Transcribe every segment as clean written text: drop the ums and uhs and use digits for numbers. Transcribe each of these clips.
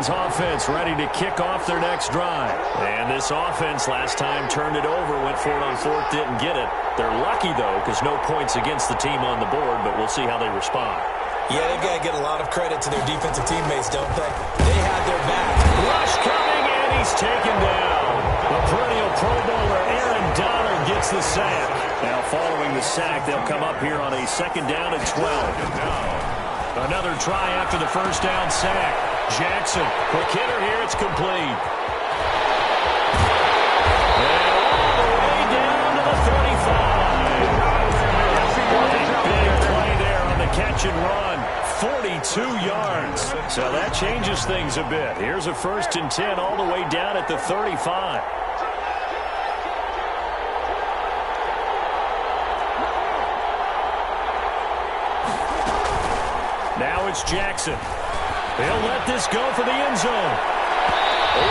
Lions offense ready to kick off their next drive. And this offense last time turned it over, went for it on fourth, didn't get it. They're lucky, though, because no points against the team on the board, but we'll see how they respond. Yeah, they've got to get a lot of credit to their defensive teammates, don't they? They had their back. Rush coming, and he's taken down. The perennial Pro Bowler Aaron Donald gets the sack. Now following the sack, they'll come up here on a 2nd down and 12. Another try after the first down sack. Jackson, quick hitter here, it's complete. And all the way down to the 35. A big play there on the catch and run. 42 yards. So that changes things a bit. Here's a 1st and 10 all the way down at the 35. Now it's Jackson. He'll let this go for the end zone.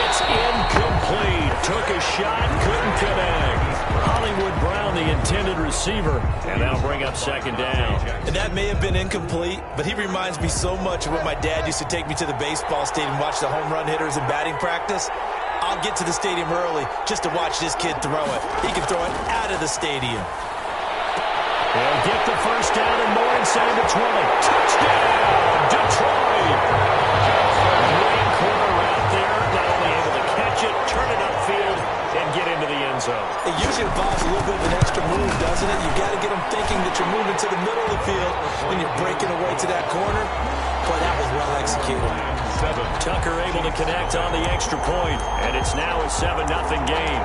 It's incomplete. Took a shot, couldn't connect. Hollywood Brown, the intended receiver, and that'll bring up 2nd down. And that may have been incomplete, but he reminds me so much of when my dad used to take me to the baseball stadium and watch the home run hitters in batting practice. I'll get to the stadium early just to watch this kid throw it. He can throw it out of the stadium. They'll get the 1st down and more inside the 20. Touchdown, Detroit. Great corner route there. Not only able to catch it, turn it upfield, and get into the end zone. It usually involves a little bit of an extra move, doesn't it? You've got to get them thinking that you're moving to the middle of the field when you're breaking away to that corner. Boy, that was well executed. Tucker able to connect on the extra point, and it's now a 7-0 game.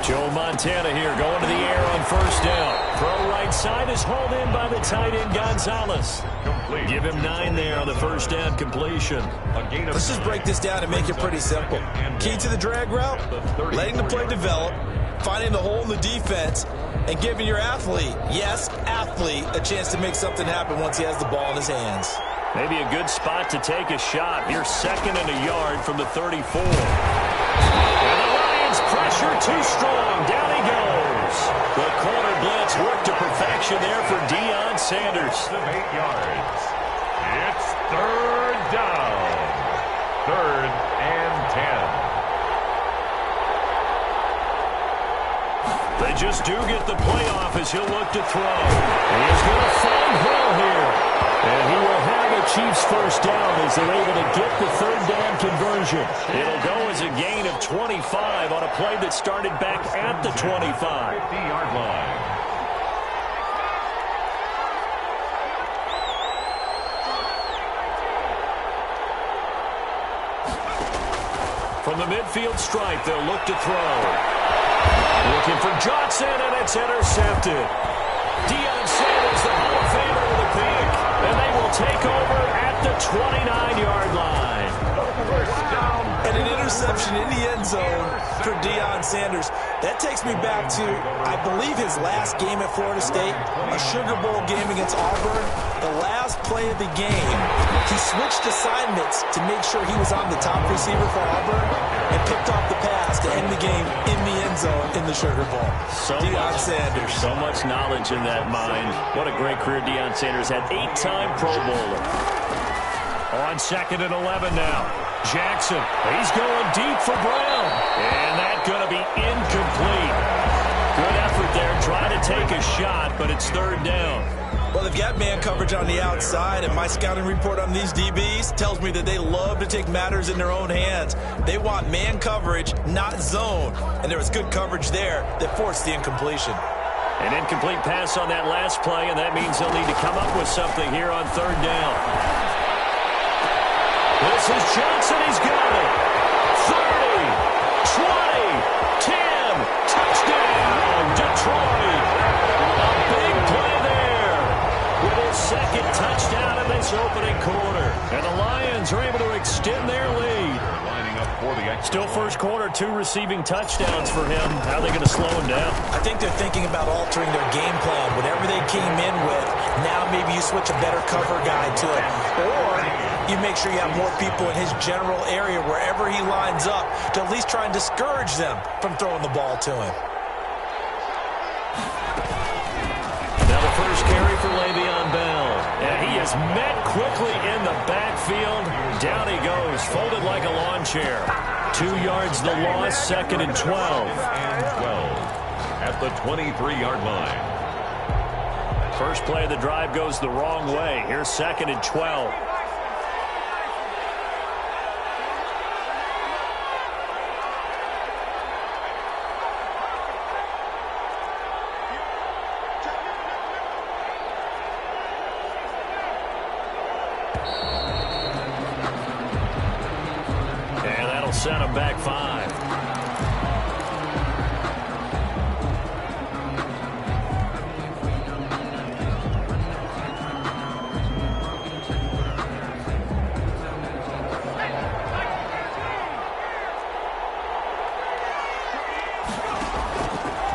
Joe Montana here going to the air on 1st down. Throw right side is hauled in by the tight end Gonzalez. Give him 9 there on the 1st down completion. Let's just break this down and make it pretty simple. Key to the drag route, letting the play develop, finding the hole in the defense, and giving your athlete, yes, athlete, a chance to make something happen once he has the ball in his hands. Maybe a good spot to take a shot. You're 2nd and a yard from the 34. Pressure too strong. Down he goes. The corner blitz worked to perfection there for Deion Sanders. 8 yards. It's 3rd down. 3rd and 10. They just do get the playoff as he'll look to throw. He's going to find Hill here. And he will have a Chiefs 1st down as they're able to get the 3rd down conversion. It'll go as a gain of 25 on a play that started back at the 25. 50-yard line. From the midfield stripe, they'll look to throw. Looking for Johnson, and it's intercepted. Deion Sanders, the Hall of Famer, with a pick. And they will take over at the 29-yard line. And an interception in the end zone for Deion Sanders. That takes me back to, I believe, his last game at Florida State, a Sugar Bowl game against Auburn. The last play of the game, he switched assignments to make sure he was on the top receiver for Auburn and picked off the pass to end the game in the end zone in the Sugar Bowl. Deion Sanders. So much knowledge in that mind. What a great career Deion Sanders had. 8-time Pro Bowler. On 2nd and 11 now. Jackson, he's going deep for Brown. And that's going to be incomplete. Good effort there, trying to take a shot, but it's 3rd down. Well, they've got man coverage on the outside, and my scouting report on these DBs tells me that they love to take matters in their own hands. They want man coverage, not zone. And there was good coverage there that forced the incompletion. An incomplete pass on that last play, and that means they'll need to come up with something here on 3rd down. This is Johnson. He's got it. 30, 20, 10. Touchdown, Detroit. A big play there with his 2nd touchdown in this opening quarter. And the Lions are able to extend their lead. Lining up for the extra Still first quarter, 2 receiving touchdowns for him. How are they going to slow him down? I think they're thinking about altering their game plan. Whatever they came in with, now maybe you switch a better cover guy to it. Or you make sure you have more people in his general area wherever he lines up to at least try and discourage them from throwing the ball to him. Now the first carry for Le'Veon Bell. And he is met quickly in the backfield. Down he goes, folded like a lawn chair. 2 yards the loss, 2nd and 12. And 12 at the 23-yard line. First play of the drive goes the wrong way. Here's 2nd and 12. Set him back 5.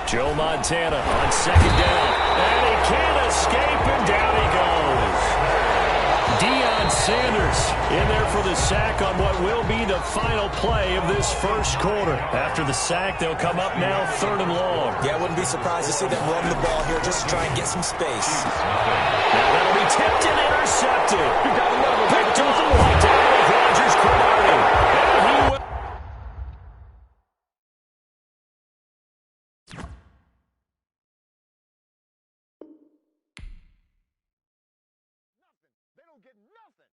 Joe Montana on 2nd down. And he can't escape, and down he goes. Deion Sanders in there for the sack on what will be the final play of this first quarter. After the sack, they'll come up now 3rd and long. Yeah, I wouldn't be surprised to see them run the ball here just to try and get some space. Now that'll be tipped and intercepted. Picked off by Dominic Rodgers-Cromartie. And he will. They don't get nothing.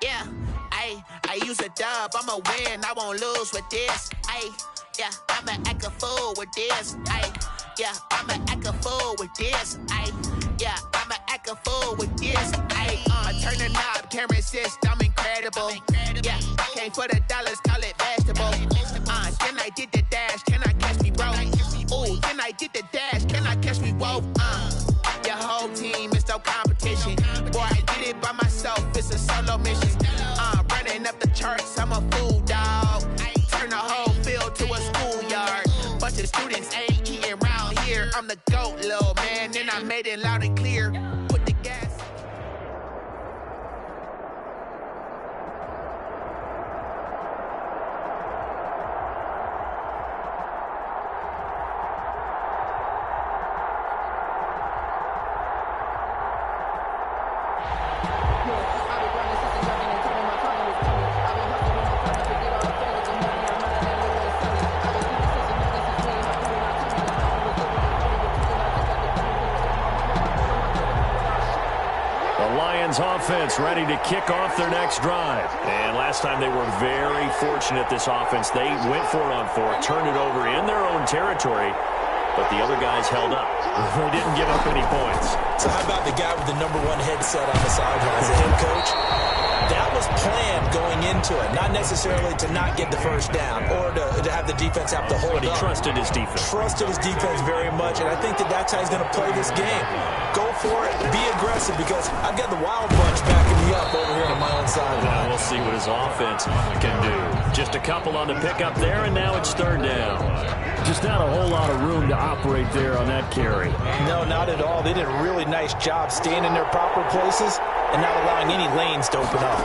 Yeah, I use a dub, I'ma win, I won't lose with this. Yeah, I'ma act a fool with this. Yeah, I'ma act a fool with this. Yeah, I'ma act a fool with this. I turn the knob, camera assist, I'm incredible. Yeah, came for the dollars, call it vegetable. Then I did the dash, can I catch me, bro? Ooh, then I did the dash, can I catch me, whoa? Your whole team is no competition. Boy, I did it by myself, it's a solo mission. Running up the charts, I'm a fool, dog. Turn the whole field to a schoolyard. Bunch of students ain't eating round here. I'm the GOAT, little man, and I made it loud and clear. Put the gas. Offense ready to kick off their next drive. And last time they were very fortunate, this offense. They went for it on 4, turned it over in their own territory, but the other guys held up. They didn't give up any points. So how about the guy with the #1 headset on the sidelines, the head coach? That was planned going into it, not necessarily to not get the first down or to have the defense have to hold up. But he trusted his defense. Trusted his defense very much, and I think that's how he's going to play this game. Go for it, be aggressive, because I've got the Wild Bunch backing me up over here on my own side. Now we'll see what his offense can do. Just a couple on the pickup there, and now it's 3rd down. Just not a whole lot of room to operate there on that carry. No, not at all. They did a really nice job staying in their proper places and not allowing any lanes to open up.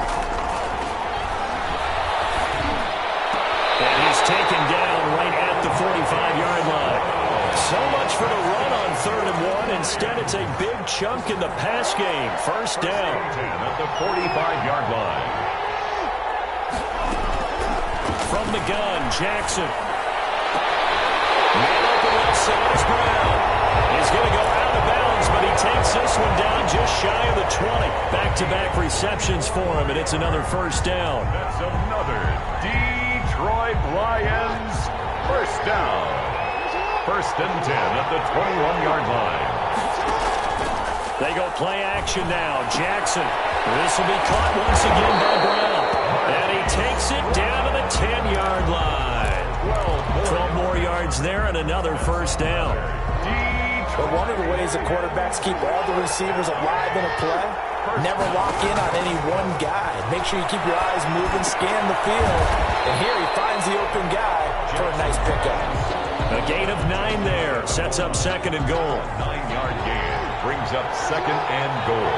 And he's taken down right at the 45-yard line. So much for the run on 3rd and 1. Instead, it's a big chunk in the pass game. First down. 10 at the 45-yard line. From the gun, Jackson. Man open left side is Brown. He's going to go out of bounds, but he takes this one down just shy of the 20. Back-to-back receptions for him, and it's another first down. That's another Detroit Lions first down. 1st and 10 at the 21-yard line. They go play action now. Jackson. This will be caught once again by Brown. And he takes it down to the 10-yard line. 12 more yards yards there and another first down. But one of the ways the quarterbacks keep all the receivers alive in a play, never lock in on any one guy. Make sure you keep your eyes moving, scan the field. And here he finds the open guy for a nice pickup. A gain of 9 there. Sets up second and goal. 9-yard gain brings up second and goal.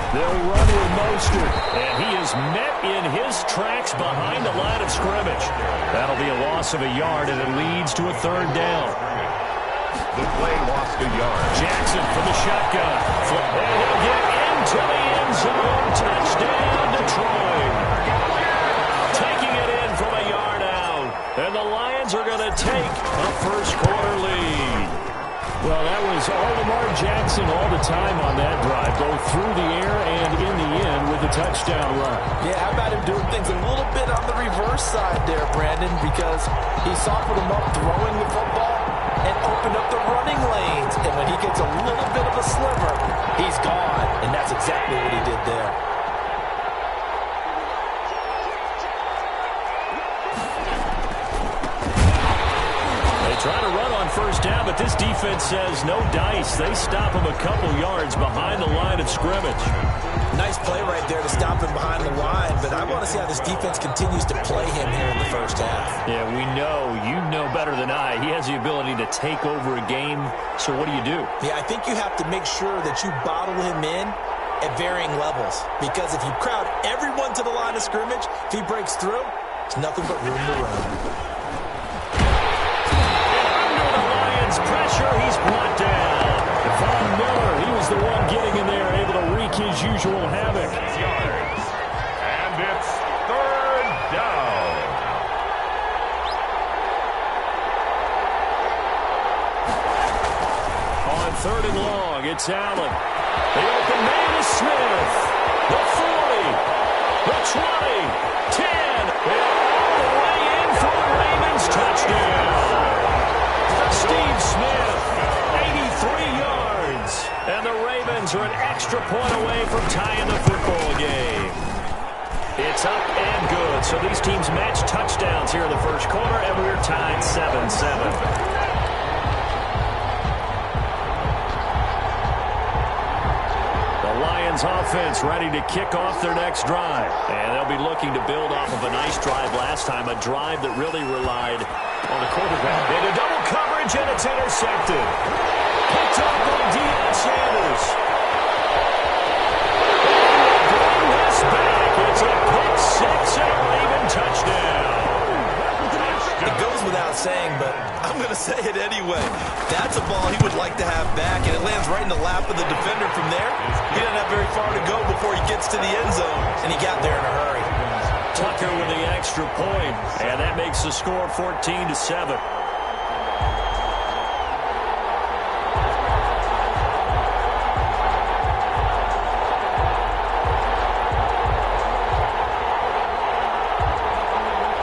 They'll run with Mostert, and he is met in his tracks behind the line of scrimmage. That'll be a loss of a yard, and it leads to a third down. The play lost a yard. Jackson from the shotgun. And he'll get into the end zone. Touchdown, Detroit. Taking it in from a yard out. And the Lions are going to take a first-quarter lead. Well, that was all Lamar Jackson all the time on that drive, both through the air and in the end with the touchdown run. Yeah, how about him doing things a little bit on the reverse side there, Brandon, because he softened him up throwing the football and opened up the running lanes. And when he gets a little bit of a sliver, he's gone. And that's exactly what he did there. Trying to run on first down, but this defense says no dice. They stop him a couple yards behind the line of scrimmage. Nice play right there to stop him behind the line, but I want to see how this defense continues to play him here in the first half. Yeah, we know. You know better than I. He has the ability to take over a game, so what do you do? Yeah, I think you have to make sure that you bottle him in at varying levels, because if you crowd everyone to the line of scrimmage, if he breaks through, it's nothing but room to run. Pressure, he's brought down. Von Miller, he was the one getting in there, able to wreak his usual havoc. And it's third down. On third and long, it's Allen. The open man is Smith. The 40, the 20, 10, and all the way in for the Ravens touchdown. Steve Smith, 83 yards. And the Ravens are an extra point away from tying the football game. It's up and good. So these teams match touchdowns here in the first quarter, and we're tied 7-7. Offense ready to kick off their next drive. And they'll be looking to build off of a nice drive last time, a drive that really relied on the quarterback. Into double coverage, and it's intercepted. Picked up by Deion Sanders. Bring this back. It's a pick six and a Raven touchdown. It goes without saying, but I'm going to say it anyway. That's a ball he would like to have back, and it lands right in the lap of the defender from there. He doesn't have very far to go before he gets to the end zone, and he got there in a hurry. Tucker with the extra point, and that makes the score 14-7.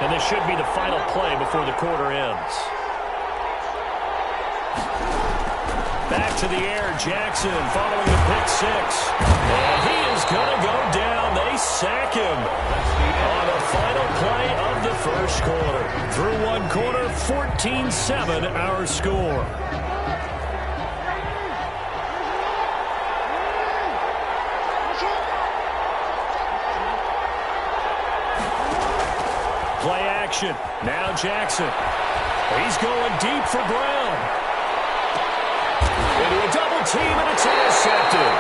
And this should be the final play before the quarter ends. Back to the air, Jackson following the pick six. And he is going to go down. They sack him on the final play of the first quarter. Through one quarter, 14-7 our score. Play action. Now Jackson. He's going deep for Brown. Into a double team, and it's intercepted.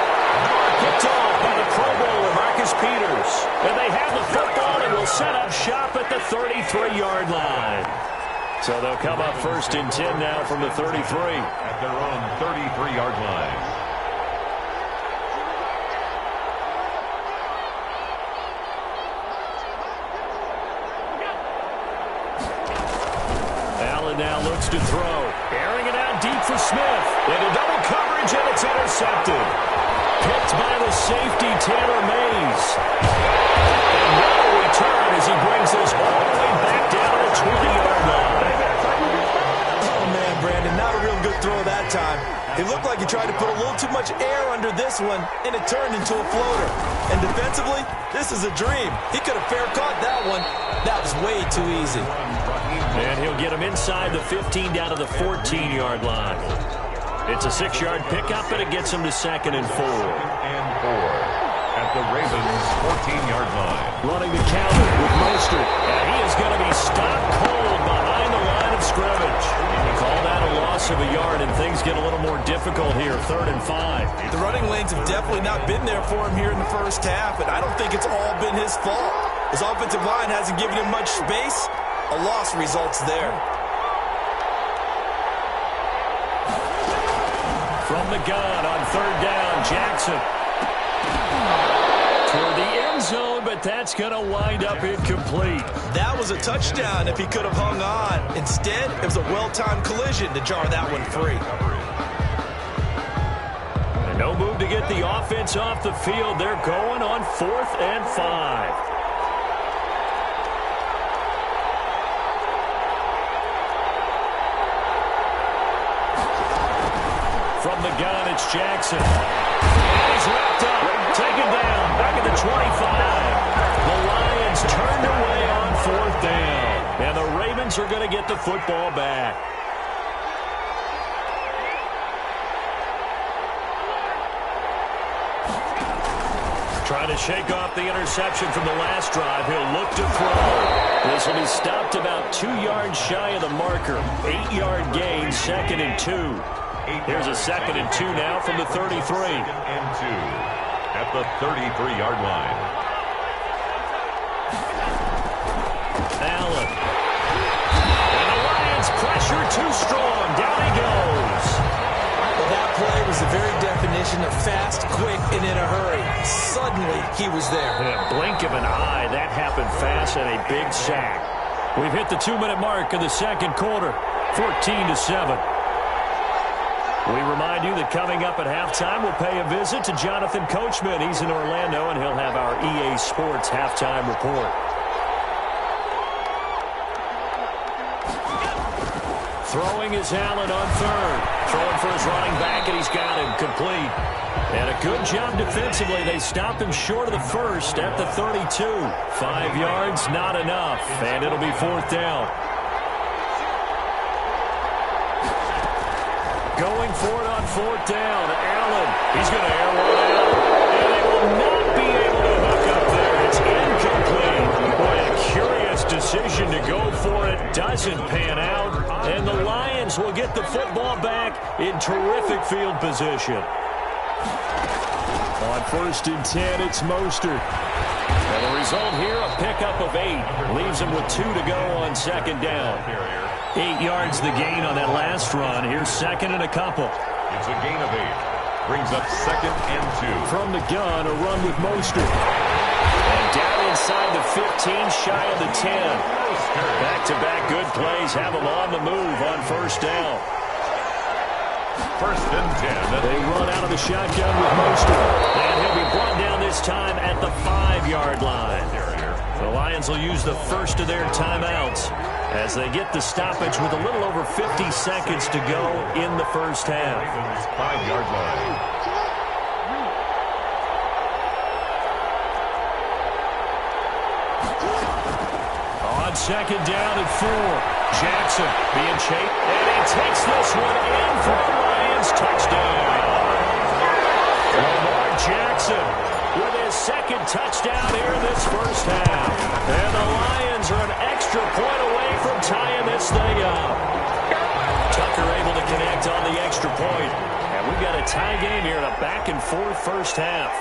Picked off by the Pro Bowler, Marcus Peters. And they have the football and will set up shop at the 33-yard line. So they'll come up first and 10 now from the 33. At their own 33-yard line. Now looks to throw. Airing it out deep for Smith. Into double coverage, and it's intercepted. Picked by the safety, Taylor Mays. And now a return as he brings us all the way back down to the 20-yard line. Oh, man, Brandon, not a real good throw that time. It looked like he tried to put a little too much air under this one, and it turned into a floater. And defensively, this is a dream. He could have fair caught that one. That was way too easy. And he'll get him inside the 15 down to the 14-yard line. It's a 6-yard pickup, and it gets him to 2nd and 4. At the Ravens' 14-yard line. Running the counter with Mostert. And he is going to be stopped cold behind the line of scrimmage. Call that a loss of a yard, and things get a little more difficult here. 3rd and 5. The running lanes have definitely not been there for him here in the first half, and I don't think it's all been his fault. His offensive line hasn't given him much space. A loss results there. From the gun on 3rd down, Jackson. Toward the end zone, but that's going to wind up incomplete. That was a touchdown if he could have hung on. Instead, it was a well-timed collision to jar that one free. And no move to get the offense off the field. They're going on 4th and 5. From the gun, it's Jackson. And he's wrapped up, taken down, back at the 25. The Lions turned away on 4th down. And the Ravens are going to get the football back. Trying to shake off the interception from the last drive. He'll look to throw. This will be stopped about 2 yards shy of the marker. 8-yard gain, 2nd and 2. Here's a 2nd and 2 now from the 33. 2nd and 2 at the 33-yard line. Allen. And the Lions pressure too strong. Down he goes. Well, that play was the very definition of fast, quick, and in a hurry. Suddenly, he was there. In a blink of an eye, that happened fast and a big sack. We've hit the 2-minute mark of the second quarter. 14-7. We remind you that coming up at halftime, we'll pay a visit to Jonathan Coachman. He's in Orlando, and he'll have our EA Sports halftime report. Throwing is Allen on 3rd. Throwing for his running back, and he's got him complete. And a good job defensively. They stopped him short of the first at the 32. 5 yards, not enough, and it'll be 4th down. Going for it on 4th down. Allen, he's going to air one out. And they will not be able to hook up there. It's incomplete. Boy, a curious decision to go for it. Doesn't pan out. And the Lions will get the football back in terrific field position. On 1st and 10, it's Mostert. And the result here, a pickup of 8. Leaves him with 2 to go on 2nd down. 8 yards the gain on that last run. Here's 2nd and a couple. It's a gain of 8. Brings up 2nd and 2. From the gun, a run with Mostert. And down inside the 15, shy of the 10. Back-to-back good plays have him on the move on 1st down. 1st and 10. They run out of the shotgun with Mostert. And he'll be brought down this time at the 5-yard line. The Lions will use the first of their timeouts as they get the stoppage with a little over 50 seconds to go in the first half. 5-yard line. On 2nd down and 4. Jackson being chased, and he takes this one in for the Lions touchdown. Lamar Jackson with his 2nd touchdown here in this first half. And the Lions are an extra point away from tying this thing up. Tucker able to connect on the extra point. And we've got a tie game here in a back-and-forth first half.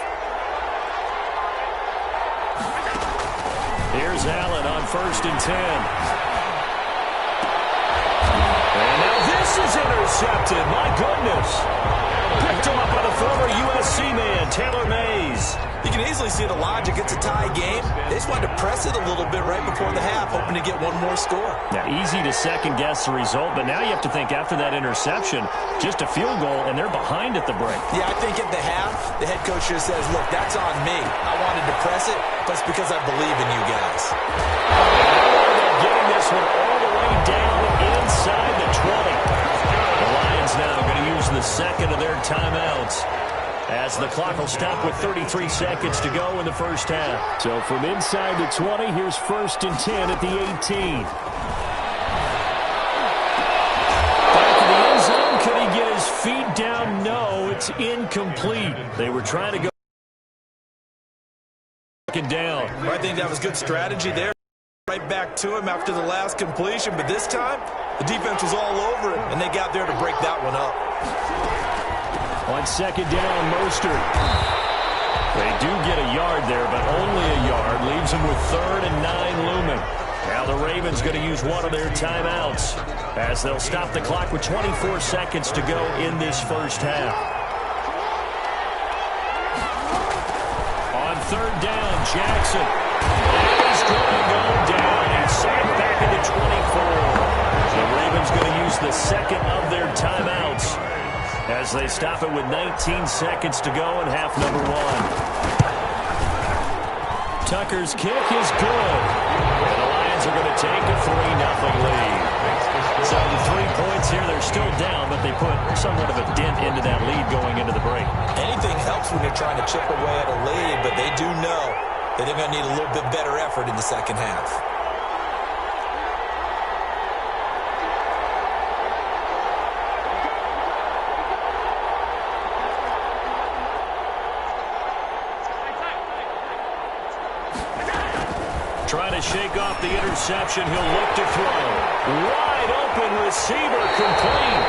Here's Allen on 1st and 10. And now this is intercepted. My goodness. Picked him up by the former USC man, Taylor Mays. You can easily see the logic. It's a tie game. They just wanted to press it a little bit right before the half, hoping to get one more score. Now, easy to second-guess the result, but now you have to think after that interception, just a field goal, and they're behind at the break. Yeah, I think at the half, the head coach just says, look, that's on me. I wanted to press it, but it's because I believe in you guys. They're getting this one all the way down inside the 20. The Lions now going to use the 2nd of their timeouts, as the clock will stop with 33 seconds to go in the first half. So from inside the 20, here's 1st and 10 at the 18. incomplete. They were trying to go down. I think that was good strategy there. Right back to him after the last completion, but this time the defense was all over him, and they got there to break that one up. On second down, Mostert. They do get a yard there, but only a yard. Leaves them with 3rd and 9 looming. Now the Ravens going to use one of their timeouts as they'll stop the clock with 24 seconds to go in this first half. On 3rd down, Jackson. He's going to go down. He's sacked back into 24. The Ravens going to use the second of their timeouts as they stop it with 19 seconds to go in half number 1. Tucker's kick is good. And the Lions are going to take a 3-0 lead. So the 3 points here, they're still down, but they put somewhat of a dent into that lead going into the break. Anything helps when you're trying to chip away at a lead, but they do know that they're going to need a little bit better effort in the second half. Trying to shake off the interception. He'll look to throw. Wide open receiver complete.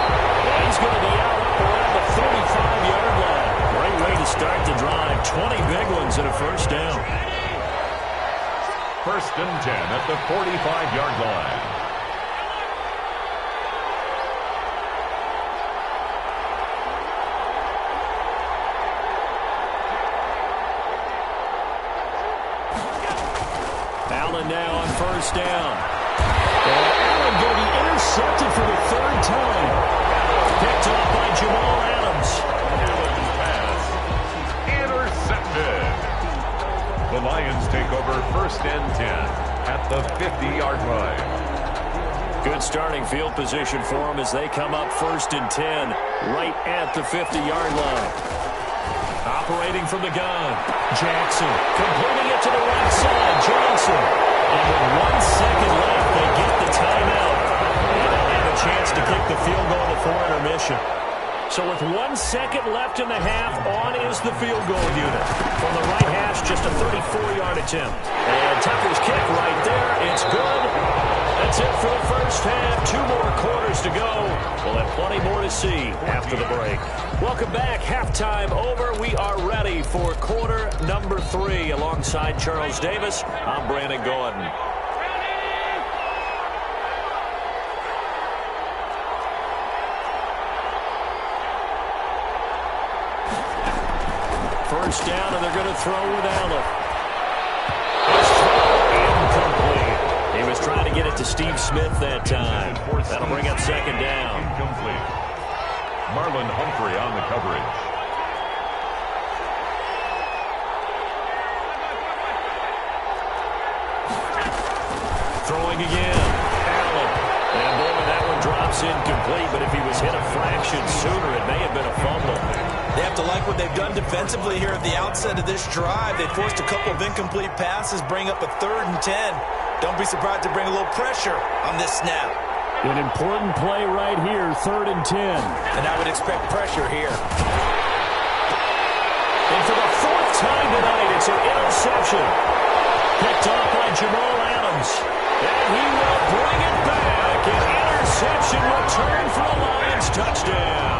And he's going to be out up around the 35-yard line. Great way to start the drive. 20 big ones and a first down. 1st and 10 at the 45-yard line. Allen now on 1st down. And Allen going to be intercepted for the 3rd time. Picked off by Jamal Adams. Pass intercepted. The Lions take over 1st and 10 at the 50-yard line. Good starting field position for them as they come up 1st and 10 right at the 50-yard line. Operating from the gun, Jackson completing it to the right side. Johnson, and with 1 second left, they get the timeout, and they'll have a chance to kick the field goal before intermission. So with 1 second left in the half, on is the field goal unit. From the right hash, just a 34-yard attempt. And Tucker's kick right there. It's good. That's it for the first half. 2 more quarters to go. We'll have plenty more to see after the break. Welcome back. Halftime over. We are ready for quarter number 3. Alongside Charles Davis, I'm Brandon Gordon. First down, and they're going to throw with Allen. His throw incomplete. He was trying to get it to Steve Smith that time. That'll bring up 2nd down. Incomplete. Marlon Humphrey on the coverage. Throwing again. Allen. And boy, that one drops incomplete, but if he was hit a fraction sooner, it may have been a fumble. They have to like what they've done defensively here at the outset of this drive. They forced a couple of incomplete passes, bring up a 3rd and 10. Don't be surprised to bring a little pressure on this snap. An important play right here, 3rd and 10. And I would expect pressure here. And for the 4th time tonight, it's an interception. Picked off by Jamal Adams. And he will bring it back. An interception return for a Lions touchdown.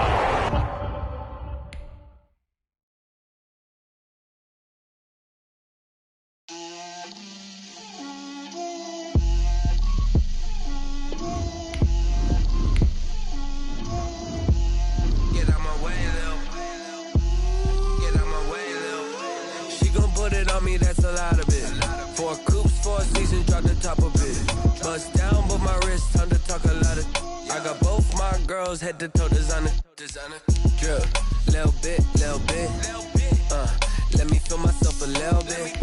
That's a lot of it. 4 coops, 4 seasons, drop the top of it. Bust down, but my wrist, time to talk a lot of. I got both my girls head to toe designer. Drip, little bit. Let me feel myself a little bit.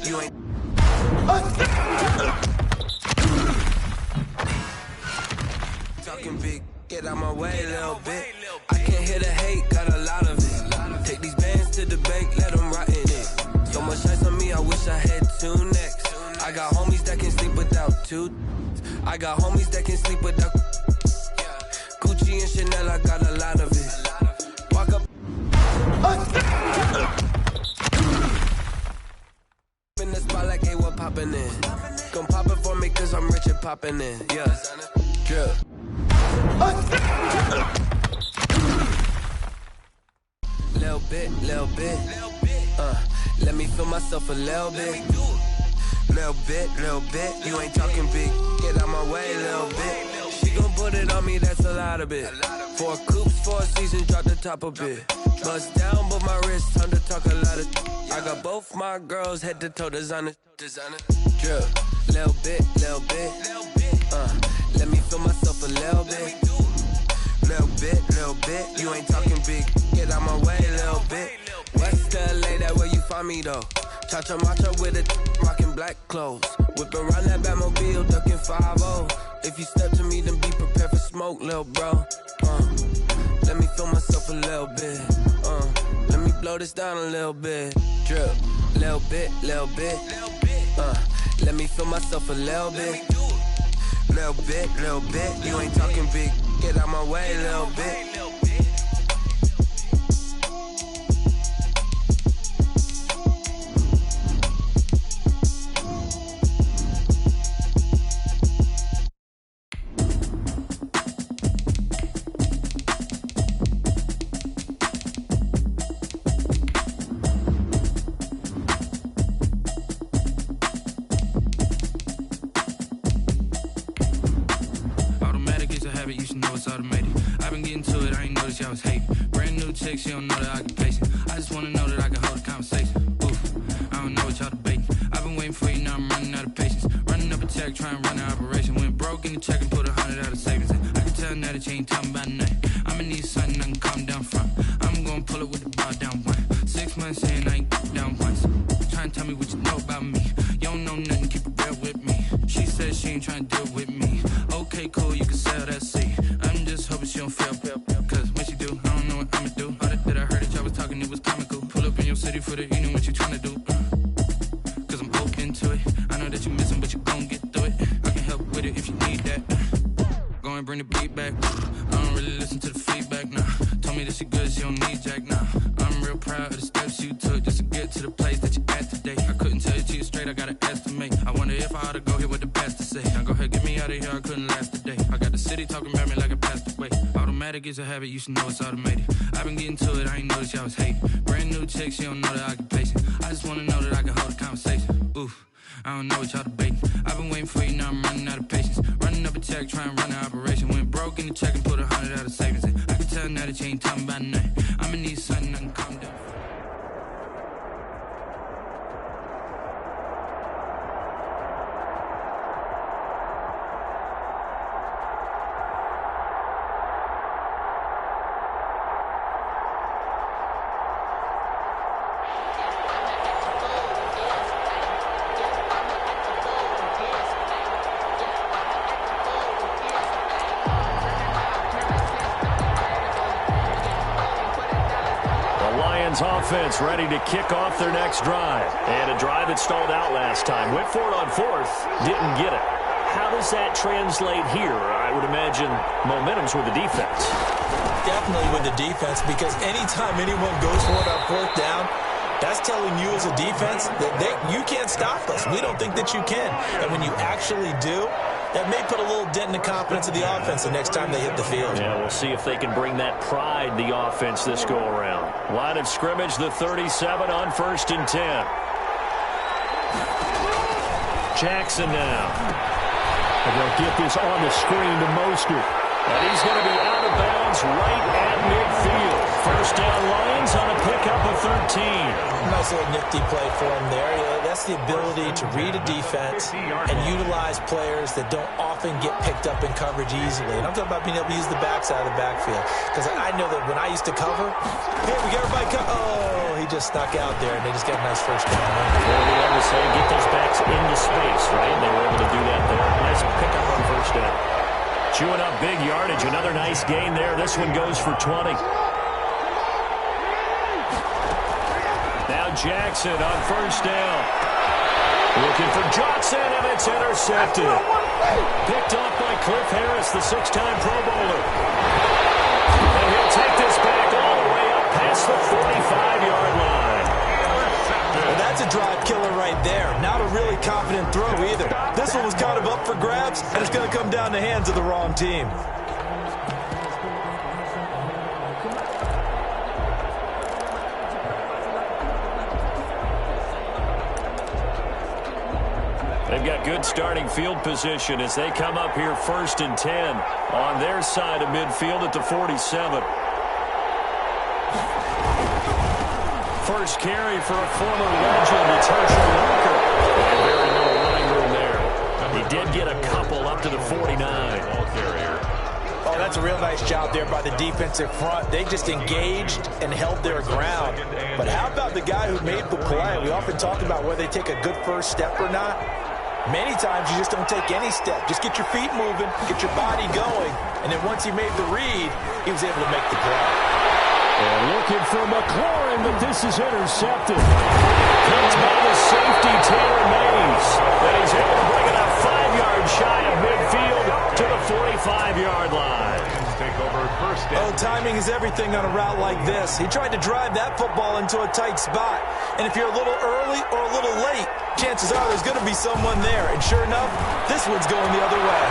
You ain't. Talking big, get out my way a little bit. I can't hear the hate, got a lot of it. Take these bands to the bank, let them rot in it. So much ice on me, I wish I had 2 necks. I got homies that can sleep without 2. I got homies that can sleep without Gucci and Chanel, I got a lot of it. In the spot like, hey, what poppin' in? Gon' pop it for me cause I'm rich and poppin' in. Yeah. Drip. Little bit. Let me feel myself a little bit. Little bit. You ain't talking big. Get out my way, little bit. She gon' put it on me, that's a lot of it. 4 coops, 4 seasons, drop the top a bit. Bust down, but my wrist, time to talk a lot of. I got both my girls head to toe designer. Drip. Little bit. Let me feel myself a little bit. Little bit. You ain't talking big. Get out my way, little bit. West LA, that where you find me though. Cha-cha matcha with it, rockin' black clothes. Whip around that Batmobile, ducking 5-0. If you step to me, then be prepared for smoke, little bro. Let me feel myself a little bit. Let me blow this down a little bit. Drip, little bit. Let me feel myself a little bit. Little bit. You ain't talking big. Get out my way, little bit. She don't know that I can pace it. I just wanna know that I can hold a conversation. Oof, I don't know what y'all debating. I've been waiting for you, now I'm running out of patience. Running up a check, trying to run an operation. Went broke in the check and put 100 out of savings in. I can tell now that you ain't talking about nothing. I'ma need something I can calm down from. I'm gonna pull it with the bar down one. 6 months in, I ain't down once. Trying to tell me what you know about me. You don't know nothing, keep it real with me. She said she ain't trying to deal with me. Okay, cool, you can sell that seat. I'm just hoping she don't fail. Cause when she do, I don't know what I'ma do. All that I heard that y'all was talking, it was comical. Pull up in your city for the evening, what you tryna do? Cause I'm open to it. I know that you missing, but you gon' get through it. I can help with it if you need that. Go and bring the beat back. I don't really listen to the feedback, nah. Told me that she good, she don't need jack, nah. I'm real proud of the steps you took just to get to the place that you at today. I couldn't tell you to you straight, I gotta estimate. I wonder if I ought to go here with the best to say. Now go ahead, get me out of here, I couldn't last a day. I got the city talking about me like I passed away. Automatic is a habit, you should know it's automated. I've been getting to it, I ain't noticed y'all was hating. Brand new chick, she don't know the occupation. I just wanna know that I can hold a conversation. Oof, I don't know what y'all debating. I've been waiting for you, now I'm running out of patience. Running up a check, trying to run an operation. Went broke in the check and put 100 out of savings in. I can tell now that you ain't talking about nothing. I'ma need something I can calm down. Offense ready to kick off their next drive. And a drive that stalled out last time. Went for it on 4th, didn't get it. How does that translate here? I would imagine momentum's with the defense. Definitely with the defense, because anytime anyone goes for it on 4th down, that's telling you as a defense that you can't stop us. We don't think that you can. And when you actually do, that may put a little dent in the confidence of the offense the next time they hit the field. Yeah, we'll see if they can bring that pride, the offense, this go-around. Line of scrimmage, the 37 on 1st and 10. Jackson now. And they'll get this on the screen to Mostert. And he's going to be out of bounds right at midfield. 1st down, Lions on a pickup of 13. Nice little nifty play for him there. That's the ability to read a defense and utilize players that don't often get picked up in coverage easily. And I'm talking about being able to use the backside of the backfield. Because I know that when I used to cover, hey, we got everybody oh, he just snuck out there, and they just got a nice 1st down. Well, we always say get those backs into space, right? And they were able to do that there. Nice pickup on 1st down. Chewing up big yardage. Another nice gain there. This one goes for 20. Now Jackson on 1st down. Looking for Johnson, and it's intercepted. Picked off by Cliff Harris, the 6-time Pro Bowler. And he'll take this back all the way up past past the 45-yard line. Well, that's a drive killer right there. Not a really confident throw either. This one was kind of up for grabs, and it's going to come down the hands of the wrong team. They've got good starting field position as they come up here 1st and 10 on their side of midfield at the 47. First carry for a former legend. It's Herschel Walker. And very little running room there. He did get a couple up to the 49. Oh, that's a real nice job there by the defensive front. They just engaged and held their ground. But how about the guy who made the play? We often talk about whether they take a good first step or not. Many times you just don't take any step. Just get your feet moving, get your body going, and then once he made the read, he was able to make the play. And looking for McLaurin, but this is intercepted. Picked by the safety, Taylor Mays. And he's able to bring it up 5 yards shy of midfield to the 45-yard line. Take over first down. Oh, timing is everything on a route like this. He tried to drive that football into a tight spot. And if you're a little early or a little late, chances are there's going to be someone there. And sure enough, this one's going the other way.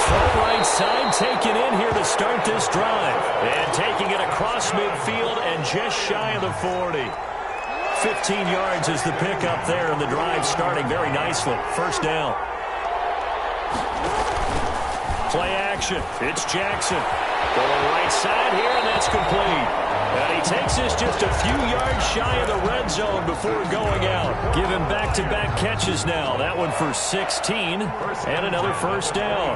Throw right side taken in here to start this drive. And taking it across midfield and just shy of the 40. 15 yards is the pickup there, and the drive starting very nicely. First down. Play action. It's Jackson. Going right side here, and that's complete. And he takes this just a few yards shy of the red zone before going out. Given back-to-back catches now. That one for 16, and another first down.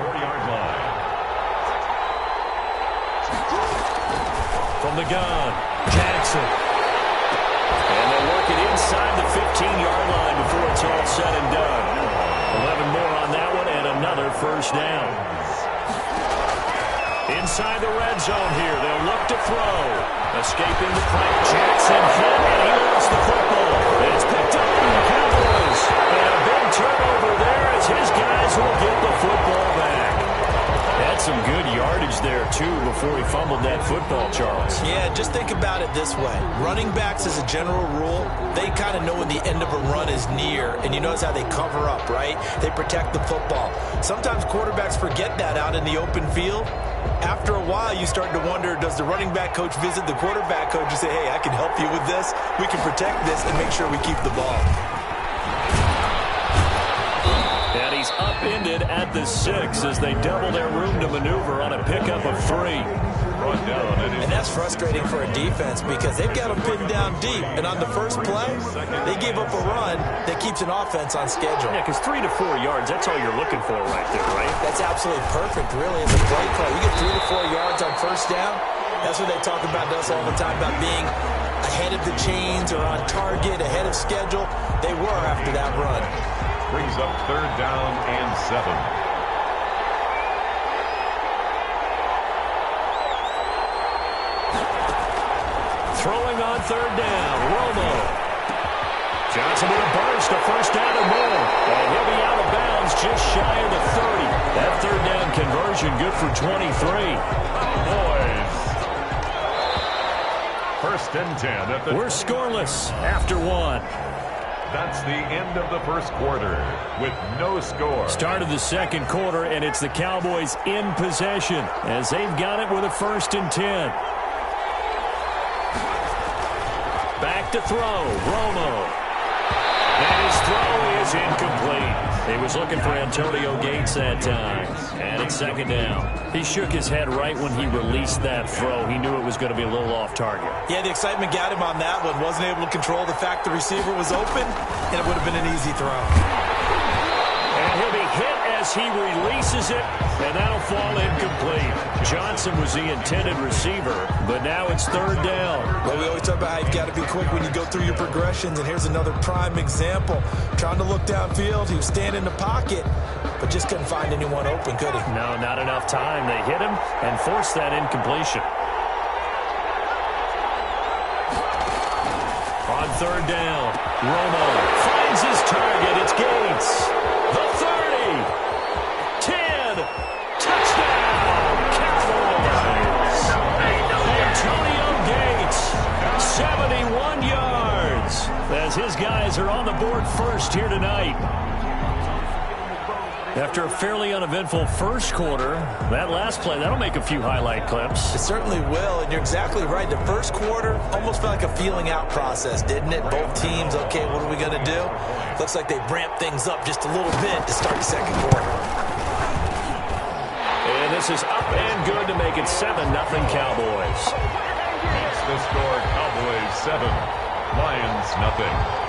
From the gun, Jackson. And they'll work it inside the 15-yard line before it's all said and done. 11 more on that one, and another first down. Inside the red zone here, they'll look to throw. Escaping the play, Jackson hit, and he lost the football. It's picked up by the Cowboys. And a big turnover there as his guys will get the football back. Had some good yardage there, too, before he fumbled that football, Charles. Yeah, just think about it this way. Running backs, as a general rule, they kind of know when the end of a run is near, and you notice how they cover up, right? They protect the football. Sometimes quarterbacks forget that out in the open field. After a while, you start to wonder, does the running back coach visit the quarterback coach and say, hey, I can help you with this, we can protect this, and make sure we keep the ball. And he's upended at the 6 as they double their room to maneuver on a pickup of 3. And that's frustrating for a defense because they've got them pinned down deep. And on the first play, they gave up a run that keeps an offense on schedule. Yeah, because 3 to 4 yards, that's all you're looking for right there, right? That's absolutely perfect, really, as a play call. You get 3 to 4 yards on first down. That's what they talk about to us all the time, about being ahead of the chains or on target, ahead of schedule. They were after that run. Brings up 3rd down and 7. Throwing on 3rd down, Romo. Johnson with a burst, a first down and more. And he'll be out of bounds just shy of the 30. That 3rd down conversion good for 23. Boys. 1st and 10 at the... We're scoreless after 1. That's the end of the first quarter with no score. Start of the second quarter, and it's the Cowboys in possession as they've got it with a 1st and 10. Back to throw, Romo. And his throw is incomplete. He was looking for Antonio Gates that time. And it's 2nd down. He shook his head right when he released that throw. He knew it was going to be a little off target. Yeah, the excitement got him on that one. Wasn't able to control the fact the receiver was open, and it would have been an easy throw. And he'll be hit as he releases it, and that'll fall incomplete. Johnson was the intended receiver, but now it's 3rd down. Well, we always talk about how you've got to be quick when you go through your progressions, and here's another prime example. Trying to look downfield, he was standing in the pocket, but just couldn't find anyone open, could he? No, not enough time. They hit him and forced that incompletion. On 3rd down, Romo finds his target. It's Gates. The 30. 10. Touchdown, Cowboys. Antonio Gates scored first here tonight. After a fairly uneventful first quarter, that last play, that'll make a few highlight clips. It certainly will, and you're exactly right. The first quarter almost felt like a feeling out process, didn't it? Both teams, okay, what are we going to do? Looks like they ramped things up just a little bit to start the second quarter. And this is up and good to make it 7-0 Cowboys. It's the score, Cowboys 7, Lions nothing.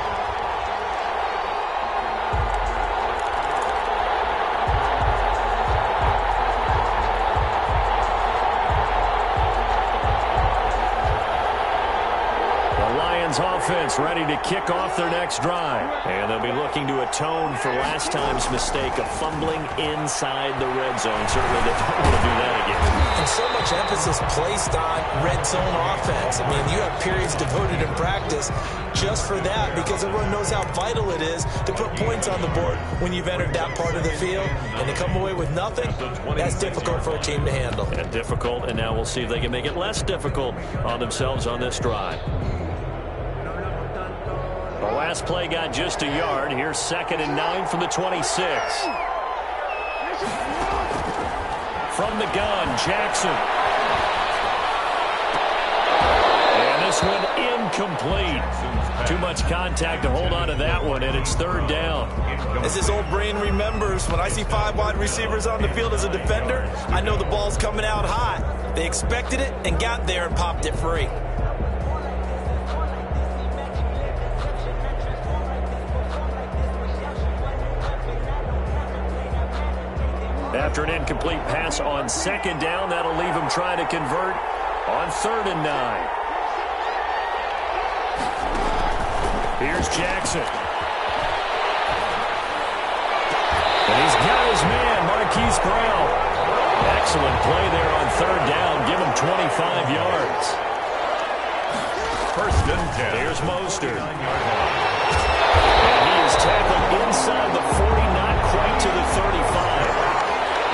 Offense ready to kick off their next drive. And they'll be looking to atone for last time's mistake of fumbling inside the red zone. Certainly they don't want to do that again. And so much emphasis placed on red zone offense. I mean, you have periods devoted in practice just for that because everyone knows how vital it is to put points on the board when you've entered that part of the field. And to come away with nothing, that's difficult for a team to handle. And difficult, and now we'll see if they can make it less difficult on themselves on this drive. The last play got just a yard. Here's 2nd and 9 from the 26. From the gun, Jackson. And this one incomplete. Too much contact to hold on to that one, and it's 3rd down. As his old brain remembers, when I see 5 wide receivers on the field as a defender, I know the ball's coming out hot. They expected it and got there and popped it free. After an incomplete pass on 2nd down, that'll leave him trying to convert on 3rd and 9. Here's Jackson. And he's got his man, Marquise Brown. Excellent play there on 3rd down. Give him 25 yards. 1st and 10. Here's Mostert. And he is tackled inside the 40, not quite to the 35.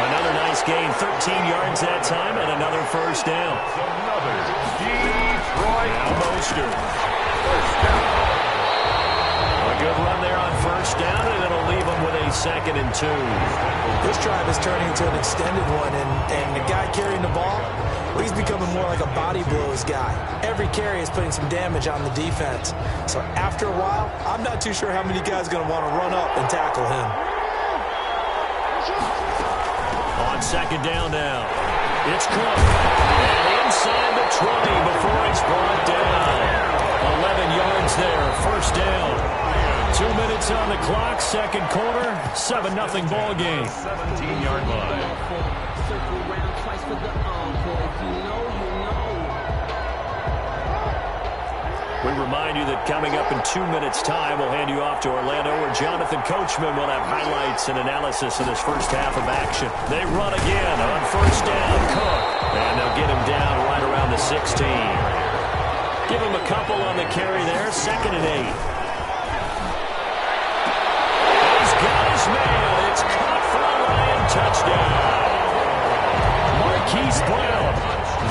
Another nice gain, 13 yards that time, and another 1st down. Another Detroit. Now Mostert. 1st down. A good run there on 1st down, and it'll leave them with a 2nd and 2. This drive is turning into an extended one, and the guy carrying the ball, he's becoming more like a body blows guy. Every carry is putting some damage on the defense. So after a while, I'm not too sure how many guys are going to want to run up and tackle him. On 2nd down now, it's Cook. And inside the 20 before he's brought down. 11 yards there, 1st down. 2 minutes on the clock, 2nd quarter, 7-0 ball game. 17-yard line. We remind you that coming up in 2 minutes' time, we'll hand you off to Orlando, where Jonathan Coachman will have highlights and analysis of this first half of action. They run again on 1st down, Cook. And they'll get him down right around the 16. Give him a couple on the carry there, 2nd and 8. He's got his man. It's caught for a Lion touchdown. Marquise Brown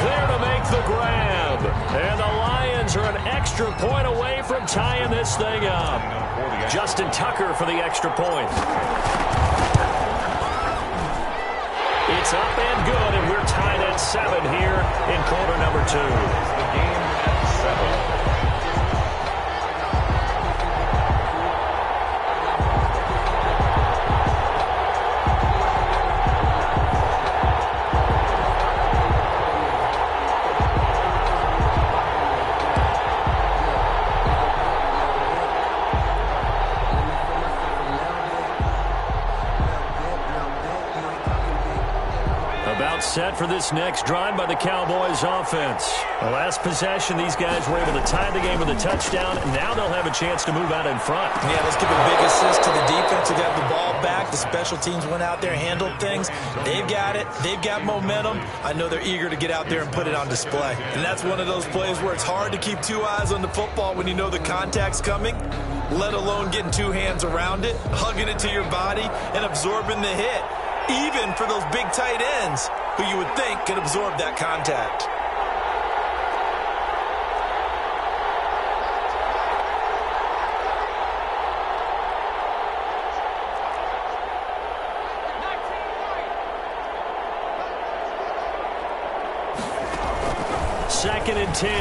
there to make the grab. And the Lions are an extra point away from tying this thing up. Justin Tucker for the extra point. It's up and good, and we're tied at 7 here in quarter number 2. The game at 7. Set for this next drive by the Cowboys offense. The last possession, these guys were able to tie the game with a touchdown, and now they'll have a chance to move out in front. Yeah, let's give a big assist to the defense who got the ball back. The special teams went out there, handled things. They've got it. They've got momentum. I know they're eager to get out there and put it on display. And that's one of those plays where it's hard to keep 2 eyes on the football when you know the contact's coming, let alone getting 2 hands around it, hugging it to your body, and absorbing the hit. Even for those big tight ends who you would think could absorb that contact. 2nd and 10.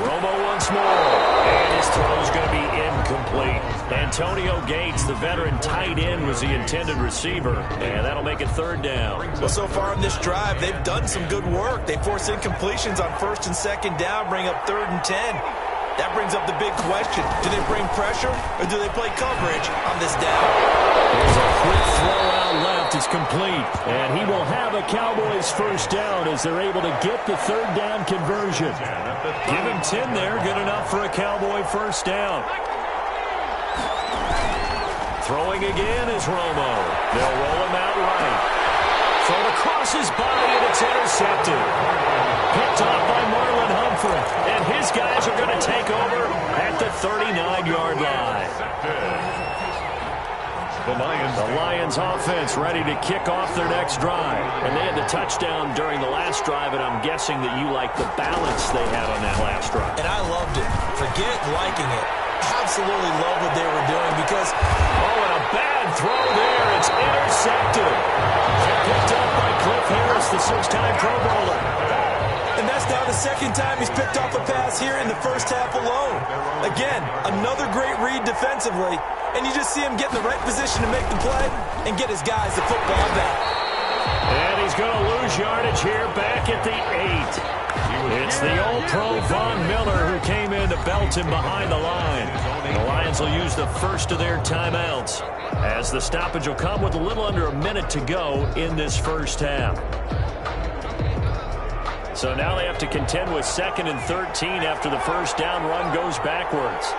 Romo once more. And his throw is going to be incomplete. Antonio Gates, the veteran tight end, was the intended receiver. And that'll make it 3rd down. Well, so far in this drive, they've done some good work. They force incompletions on 1st and 2nd down, bring up 3rd and 10. That brings up the big question. Do they bring pressure or do they play coverage on this down? There's a quick throw out left. It's complete. And he will have a Cowboys 1st down as they're able to get the 3rd down conversion. Give him 10 there. Good enough for a Cowboy 1st down. Throwing again is Romo. They'll roll him out right. Thrown across his body, and it's intercepted. Picked off by Marlon Humphrey. And his guys are going to take over at the 39-yard line. The Lions offense ready to kick off their next drive. And they had the touchdown during the last drive, and I'm guessing that you like the balance they had on that last drive. And I loved it. Forget liking it. Absolutely love what they were doing because... Oh, and a bad throw there. It's intercepted. Picked up by Cliff Harris, the 6-time Pro Bowler. And that's now the 2nd time he's picked off a pass here in the 1st half alone. Again, another great read defensively. And you just see him get in the right position to make the play and get his guys the football back. And he's going to lose yardage here back at the 8. It's the old pro Von Miller who came in to belt him behind the line. The Lions will use the first of their timeouts as the stoppage will come with a little under a minute to go in this 1st half. So now they have to contend with 2nd and 13 after the 1st down run goes backwards.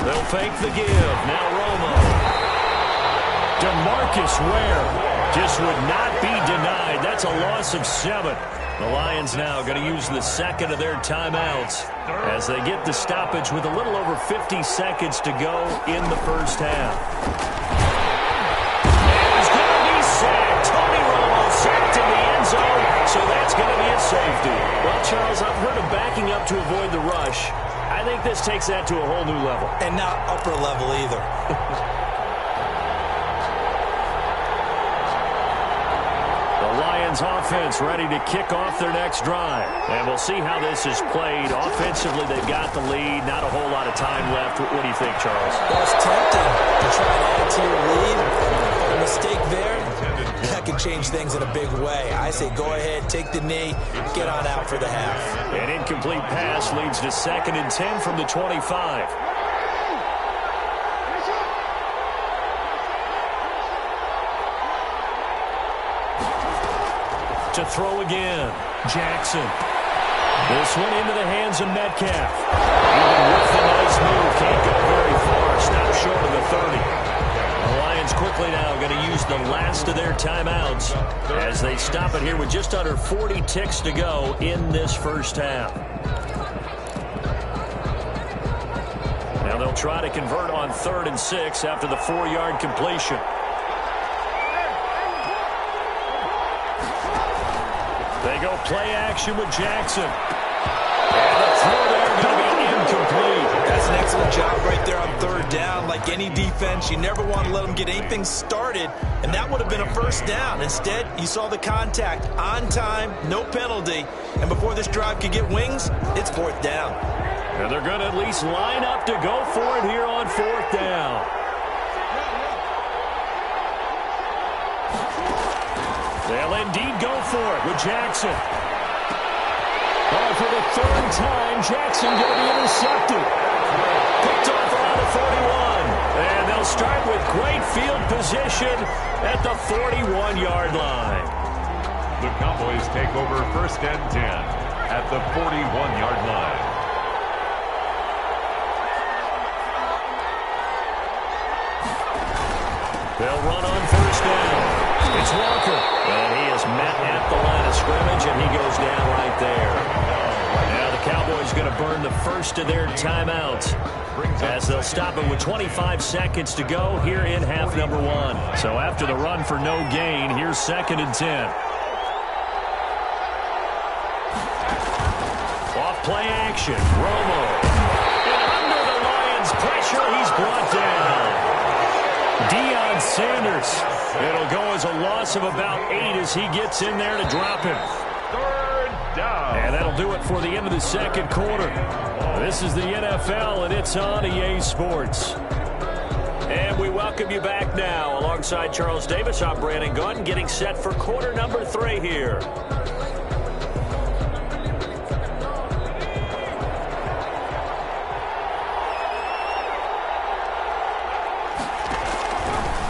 They'll fake the give. Now Romo. DeMarcus Ware just would not be denied. That's a loss of 7. The Lions now going to use the 2nd of their timeouts as they get the stoppage with a little over 50 seconds to go in the 1st half. And he's going to be sacked. Tony Romo sacked in the end zone, so that's going to be a safety. Well, Charles, I've heard of backing up to avoid the rush. I think this takes that to a whole new level. And not upper level either. Lions offense ready to kick off their next drive. And we'll see how this is played. Offensively, they've got the lead. Not a whole lot of time left. What do you think, Charles? Well, it's tempting to try to add to your lead. But a mistake there, that can change things in a big way. I say go ahead, take the knee, get on out for the half. An incomplete pass leads to 2nd and 10 from the 25. To throw again. Jackson. This one into the hands of Metcalf. Even with the nice move, can't go very far. Stop short of the 30. The Lions quickly now going to use the last of their timeouts as they stop it here with just under 40 ticks to go in this 1st half. Now they'll try to convert on 3rd and 6 after the 4-yard completion. They go play action with Jackson. And the throw there going to be incomplete. That's an excellent job right there on 3rd down. Like any defense, you never want to let them get anything started, and that would have been a 1st down. Instead, you saw the contact on time, no penalty, and before this drive could get wings, it's 4th down. And they're going to at least line up to go for it here on 4th down. They'll indeed go for it with Jackson. Oh, for the 3rd time, Jackson going to be intercepted. Picked off around the 41. And they'll start with great field position at the 41-yard line. The Cowboys take over 1st and 10 at the 41-yard line. They'll run on 1st down. It's Walker, and he is met at the line of scrimmage, and he goes down right there. Now the Cowboys going to burn the 1st of their timeouts as they'll stop it with 25 seconds to go here in half number 1. So after the run for no gain, here's 2nd and 10. Off play action, Romo. And under the Lions' pressure, he's brought down. Deion Sanders. It'll go as a loss of about 8 as he gets in there to drop him. third down. And that'll do it for the end of the second quarter. This is the NFL, and it's on EA Sports. And we welcome you back now. Alongside Charles Davis, I'm Brandon Gunn, getting set for quarter number 3 here.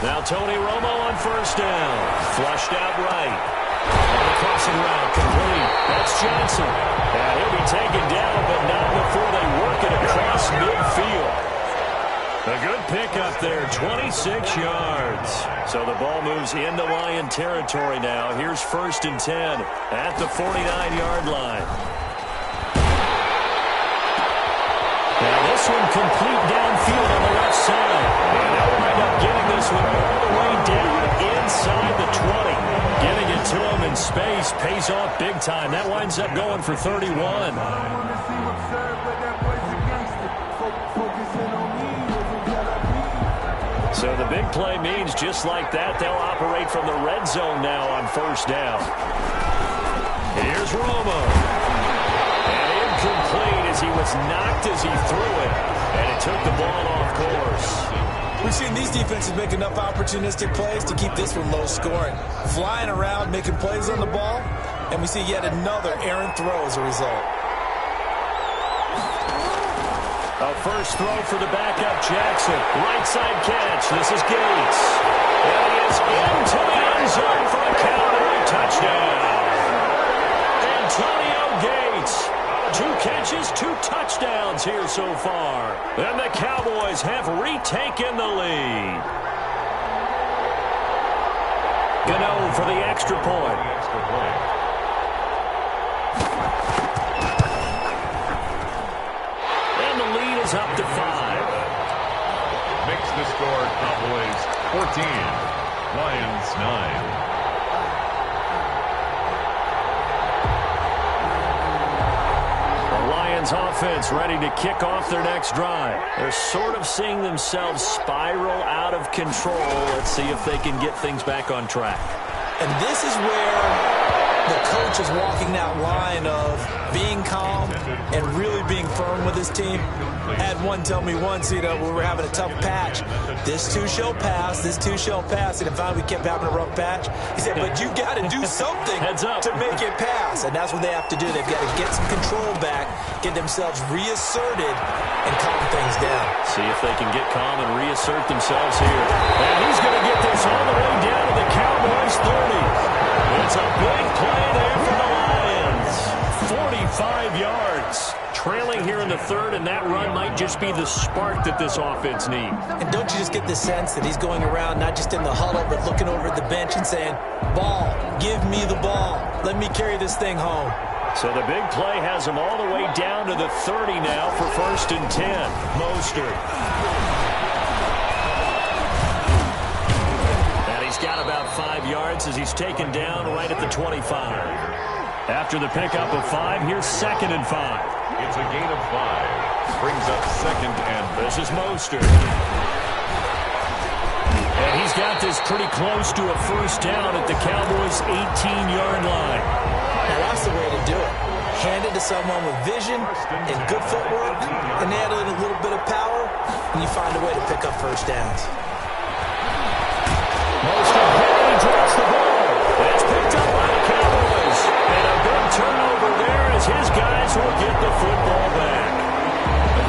Now Tony Romo on first down. Flushed out right. And the crossing route complete. That's Johnson. And he'll be taken down, but not before they work it across midfield. A good pickup there, 26 yards. So the ball moves into Lion territory now. Here's 1st and 10 at the 49-yard line. Now this one complete downfield on the left side. And they'll wind up getting this one all the way down inside the 20. Getting it to him in space pays off big time. That winds up going for 31. So the big play means just like that, they'll operate from the red zone now on first down. Here's Romo. And incomplete as he was knocked as he threw it. And it took the ball off course. We've seen these defenses make enough opportunistic plays to keep this one low scoring. Flying around, making plays on the ball, and we see yet another errant throw as a result. A first throw for the backup, Jackson. Right side catch. This is Gates. And he is into the end zone for a Cowboy touchdown. Antonio Gates. 2 catches, 2 touchdowns here so far. And the Cowboys have retaken the lead. Gano for the extra point. Up to 5. Makes the score Cowboys 14, Lions 9. The Lions offense ready to kick off their next drive. They're sort of seeing themselves spiral out of control. Let's see if they can get things back on track. And this is where the coach is walking that line of being calm and really being firm with his team. I had one tell me once, when we were having a tough patch, this too shall pass, this too shall pass. And finally we kept having a rough patch. He said, but you got to do something to make it pass. And that's what they have to do. They've got to get some control back, get themselves reasserted, and calm things down. See if they can get calm and reassert themselves here. And he's going to get this all the way down to the Cowboys 30. It's a big play there for the Lions. 45 yards. Trailing here in the 3rd, and that run might just be the spark that this offense needs. And don't you just get the sense that he's going around, not just in the huddle, but looking over at the bench and saying, ball, give me the ball. Let me carry this thing home. So the big play has him all the way down to the 30 now for 1st and 10. Mostert. And he's got about 5 yards as he's taken down right at the 25. After the pickup of 5, here's 2nd and 5. It's a gain of 5. Brings up 2nd and this is Mostert. And he's got this pretty close to a first down at the Cowboys' 18-yard line. Now that's the way to do it. Hand it to someone with vision and good footwork, and add in a little bit of power, and you find a way to pick up first downs. Mostert, he drops the ball. That's picked up by the Cowboys. And a big turnover there as his guys will get the football back.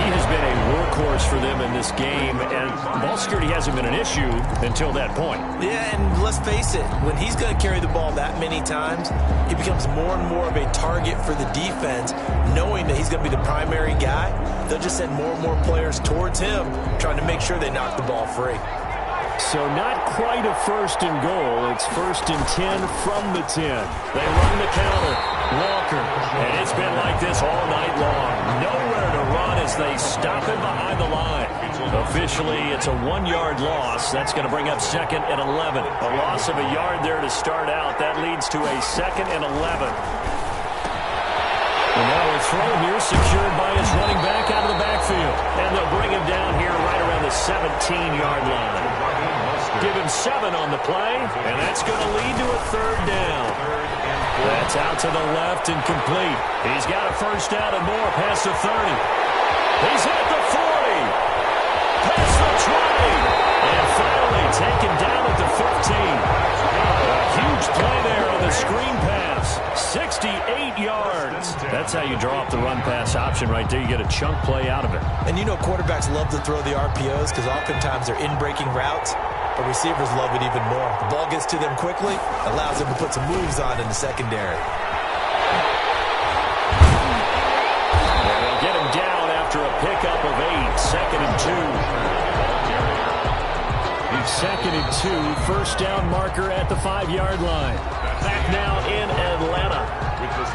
He has been a workhorse for them in this game, and ball security hasn't been an issue until that point. Yeah, and let's face it, when he's going to carry the ball that many times, he becomes more and more of a target for the defense, knowing that he's going to be the primary guy. They'll just send more and more players towards him, trying to make sure they knock the ball free. So not quite a 1st and goal. It's 1st and 10 from the 10. They run the counter. Walker. And it's been like this all night long. Nowhere to run as they stop him behind the line. Officially, it's a 1-yard loss. That's going to bring up 2nd and 11. A loss of a yard there to start out. That leads to a 2nd and 11. And now a throw here secured by his running back out of the backfield. And they'll bring him down here right around the 17-yard line. Give him 7 on the play, and that's going to lead to a 3rd down. That It's out to the left and complete. He's got a first down and more past the 30. He's at the 40. Past the 20. And finally taken down at the 15. A huge play there on the screen pass. 68 yards. That's how you draw up the run-pass option right there. You get a chunk play out of it. And you know quarterbacks love to throw the RPOs because oftentimes they're in-breaking routes. But receivers love it even more. The ball gets to them quickly, allows them to put some moves on in the secondary. And they'll get him down after a pickup of 8. Second and 2. It's second and 2. First down marker at the 5-yard line. Back now in Atlanta.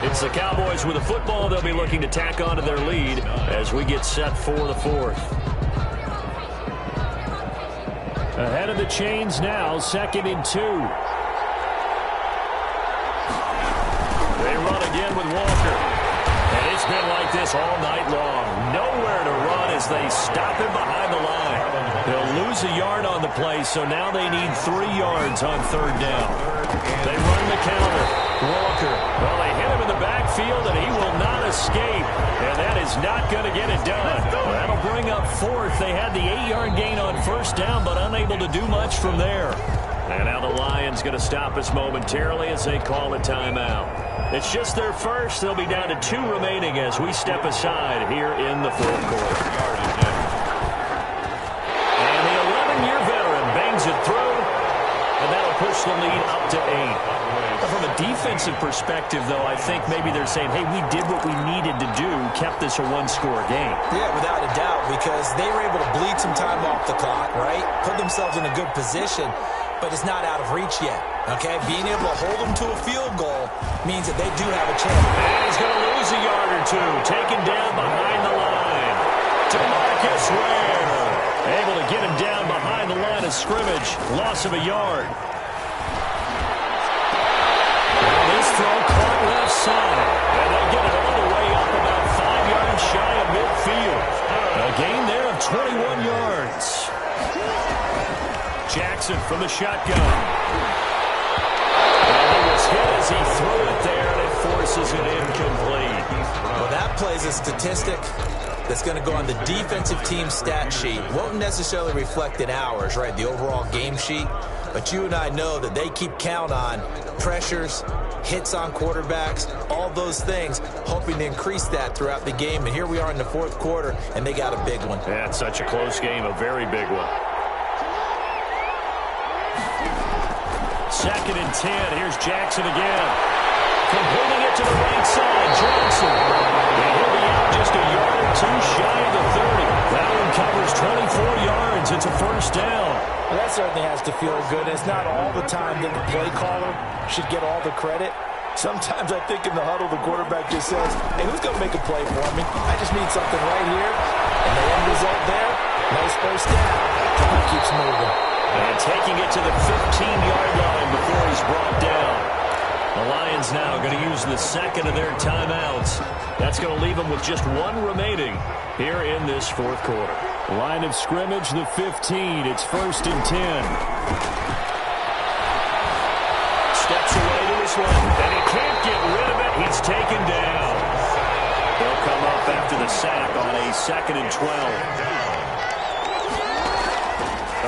It's the Cowboys with a football. They'll be looking to tack on to their lead as we get set for the 4th. Ahead of the chains now, second and 2. They run again with Walker. And it's been like this all night long. Nowhere to run as they stop him behind the line. They'll lose a yard on the play, so now they need 3 yards on third down. They run the counter. Walker, well, they hit him in the backfield, and he will not escape. And that is not going to get it done. That'll bring up 4th. They had the 8-yard gain on first down, but unable to do much from there. And now the Lions going to stop us momentarily as they call a timeout. It's just their first. They'll be down to 2 remaining as we step aside here in the 4th quarter. And the 11-year veteran bangs it through, and that'll push the lead up to 8. From a defensive perspective, though, I think maybe they're saying, hey, we did what we needed to do, kept this a one-score game. Yeah, without a doubt, because they were able to bleed some time off the clock, right? Put themselves in a good position, but it's not out of reach yet, okay? Being able to hold them to a field goal means that they do have a chance. And he's going to lose a yard or 2, taken down behind the line. DeMarcus Ware, able to get him down behind the line of scrimmage. Loss of a yard. Throw caught left side, and they'll get it all the way up about 5 yards shy of midfield. A gain there of 21 yards. Jackson from the shotgun. And he was hit as he threw it there, and it forces it incomplete. Well, that plays a statistic that's going to go on the defensive team stat sheet. Won't necessarily reflect in ours, right, the overall game sheet. But you and I know that they keep count on pressures, hits on quarterbacks, all those things, hoping to increase that throughout the game. And here we are in the 4th quarter, and they got a big one. Yeah, it's such a close game, a very big one. Second and 10. Here's Jackson again. Completing it to the right side. Johnson. And he'll be out just a yard or 2 shy of the 30. That one covers 24 yards. It's a first down. Well, that certainly has to feel good. It's not all the time that the play caller should get all the credit. Sometimes I think in the huddle, the quarterback just says, hey, who's going to make a play for me? I just need something right here. And the end result there, nice first down. He keeps moving. And taking it to the 15-yard line before he's brought down. The Lions now going to use the second of their timeouts. That's going to leave them with just 1 remaining here in this 4th quarter. Line of scrimmage, the 15. It's first and 10. Steps away to his left, and he can't get rid of it. He's taken down. He'll come up after the sack on a second and 12.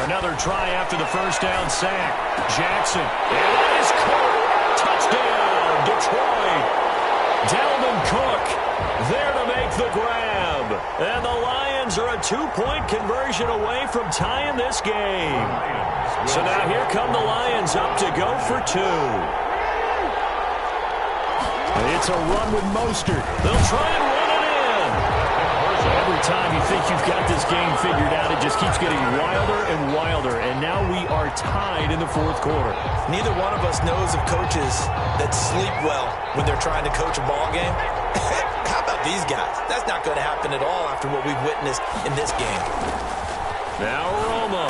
Another try after the first down sack. Jackson. And that is caught. Touchdown, Detroit. Dalvin Cook there to make the grab. And the Lions are a 2-point conversion away from tying this game. So now here come the Lions up to go for 2. It's a run with Mostert. They'll try and run it in. Every time you think you've got this game figured out, it just keeps getting wilder and wilder. And now we are tied in the 4th quarter. Neither one of us knows of coaches that sleep well when they're trying to coach a ball game. How about these guys? That's not going to happen at all after what we've witnessed in this game. Now Romo.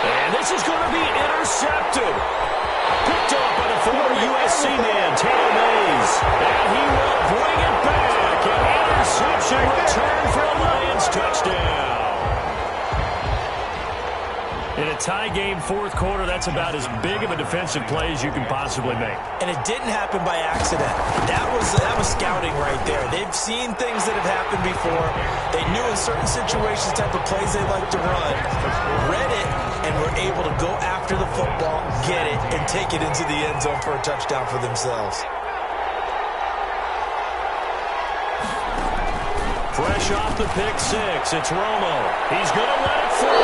And this is going to be intercepted. Picked up by the former USC man, Taylor Mays. And he will bring it back. An interception return for a Lions touchdown. In a tie tie-game fourth quarter, that's about as big of a defensive play as you can possibly make. And it didn't happen by accident. That was scouting right there. They've seen things that have happened before. They knew in certain situations the type of plays they like to run, read it, and were able to go after the football, get it, and take it into the end zone for a touchdown for themselves. Fresh off the pick six, it's Romo. He's going to let it fly.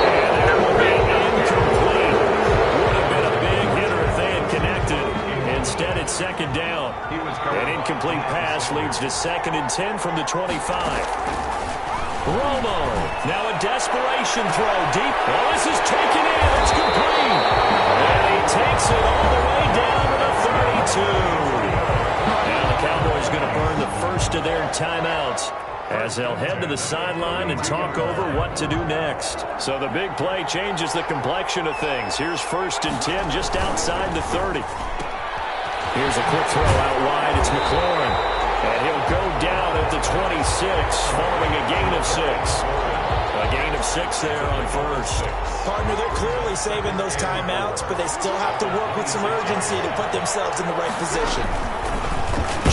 And that will be incomplete. Would have been a big hitter if they had connected. Instead, it's second down. An incomplete pass leads to 2nd and 10 from the 25. Romo, now a desperation throw deep. Well, this is taken in. It's complete. And he takes it all the way down to the 32. Now the Cowboys going to burn the first of their timeouts as they'll head to the sideline and talk over what to do next. So the big play changes the complexion of things. Here's 1st and 10 just outside the 30. Here's a quick throw out wide. It's McLaurin. And he'll go down at the 26 following a gain of 6. A gain of 6 there on first. Partner, they're clearly saving those timeouts, but they still have to work with some urgency to put themselves in the right position.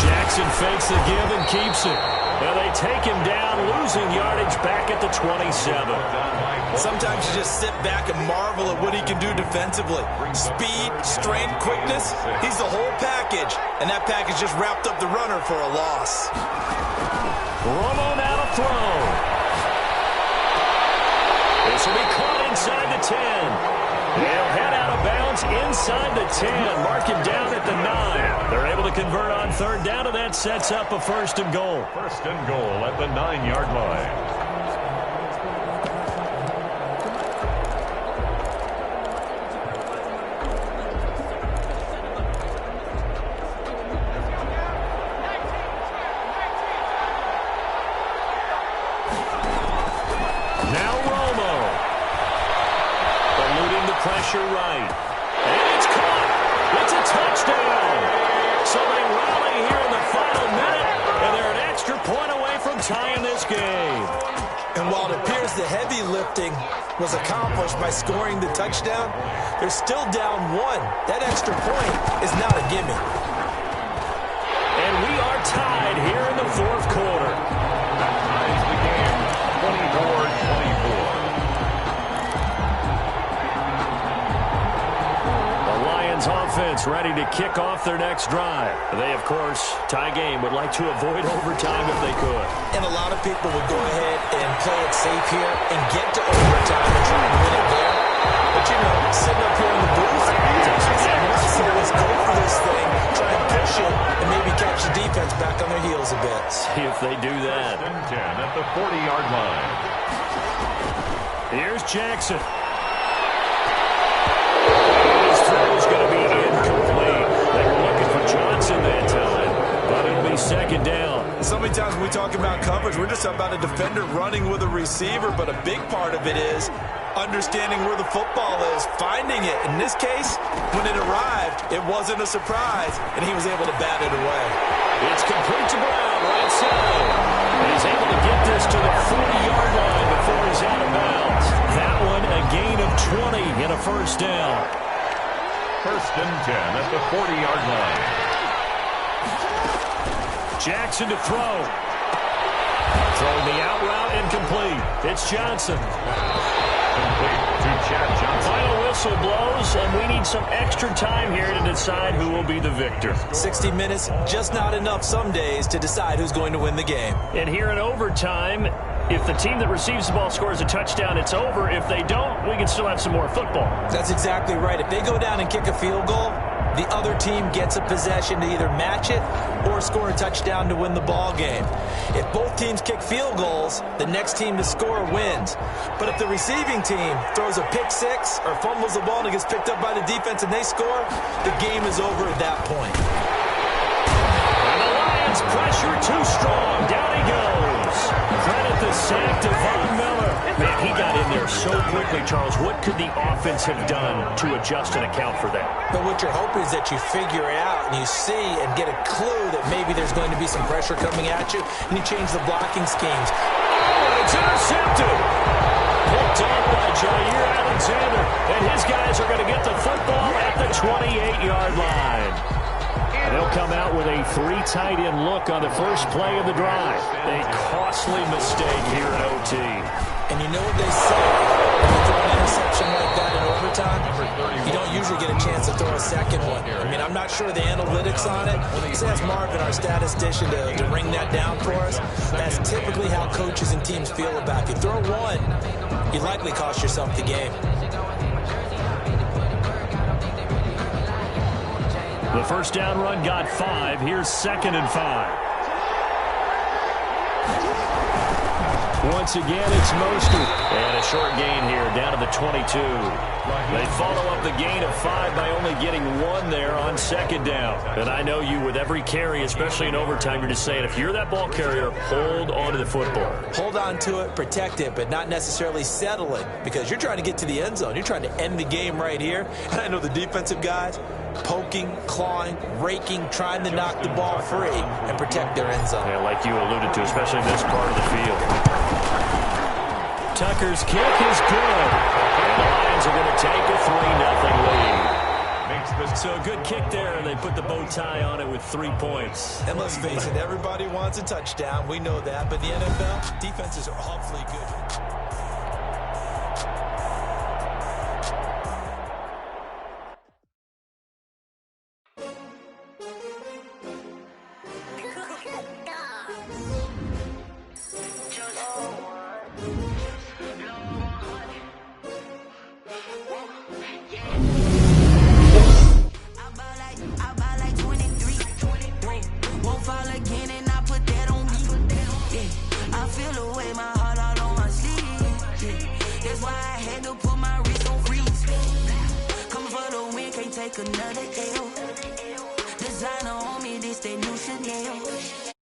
Jackson fakes the give and keeps it. Well, they take him down, losing yardage back at the 27. Sometimes you just sit back and marvel at what he can do defensively. Speed, strength, quickness, he's the whole package. And that package just wrapped up the runner for a loss. Romo now to throw. This will be caught inside the 10. They'll head out of bounds inside the 10. Mark him down at the 9. They're able to convert on 3rd down, and that sets up a 1st and goal. 1st and goal at the 9-yard line. Pressure right. And it's caught. It's a touchdown. So they rally here in the final minute, and they're an extra point away from tying this game. And while it appears the heavy lifting was accomplished by scoring the touchdown, they're still down 1. That extra point is not a gimme. And we are tied here in the 4th quarter. That ties the game 24-24. Offense ready to kick off their next drive. They, of course, tie game, would like to avoid overtime if they could. And a lot of people would go ahead and play it safe here and get to overtime and try and win it there. But, you know, sitting up here in the booth, so let's go for this thing, try and push it, and maybe catch the defense back on their heels a bit. See if they do that. 10 at the 40-yard line. Here's Jackson. Is going to be incomplete. They were looking for Johnson that time, but it'll be 2nd down. So many times when we talk about coverage, we're just about a defender running with a receiver, but a big part of it is understanding where the football is, finding it. In this case, when it arrived, it wasn't a surprise, and he was able to bat it away. It's complete to Brown, right side. And he's able to get this to the 40-yard line before he's out of bounds. That one, a gain of 20 and a 1st down. 1st and 10 at the 40-yard line. Jackson to throw. Throwing the out route incomplete. It's Johnson. Complete to Chad Johnson. Final whistle blows, and we need some extra time here to decide who will be the victor. 60 minutes, just not enough some days to decide who's going to win the game. And here in overtime, if the team that receives the ball scores a touchdown, it's over. If they don't, we can still have some more football. That's exactly right. If they go down and kick a field goal, the other team gets a possession to either match it or score a touchdown to win the ball game. If both teams kick field goals, the next team to score wins. But if the receiving team throws a pick six or fumbles the ball and it gets picked up by the defense and they score, the game is over at that point. And the Lions pressure too strong. Down he goes. Credit the sack to Von Miller. Man, he got in there so quickly, Charles. What could the offense have done to adjust and account for that? But what you're hoping is that you figure it out and you see and get a clue that maybe there's going to be some pressure coming at you, and you change the blocking schemes. Oh, it's intercepted. Picked up by Jair Alexander. And his guys are going to get the football at the 28-yard line. And they'll come out with a 3 tight end look on the first play of the drive. A costly mistake here in OT. And you know what they say, when you throw an interception like that in overtime, you don't usually get a chance to throw a second one. I mean, I'm not sure the analytics on it. Let's ask Marvin, our statistician, to ring that down for us. That's typically how coaches and teams feel about it. If you throw one, you likely cost yourself the game. The first down run got 5. Here's 2nd and 5. Once again, it's Mostert. And a short gain here, down to the 22. They follow up the gain of 5 by only getting 1 there on 2nd down. And I know you, with every carry, especially in overtime, you're just saying, if you're that ball carrier, hold on to the football. Hold on to it, protect it, but not necessarily settle it, because you're trying to get to the end zone. You're trying to end the game right here. And I know the defensive guys, poking, clawing, raking, trying to knock the ball free and protect their end zone. Yeah, like you alluded to, especially this part of the field. Tucker's kick is good. And the Lions are going to take a 3-0 lead. So a good kick there, and they put the bow tie on it with 3 points. And let's face it, everybody wants a touchdown. We know that. But the NFL, defenses are awfully good. Another L. Designer on me, this they new Chanel.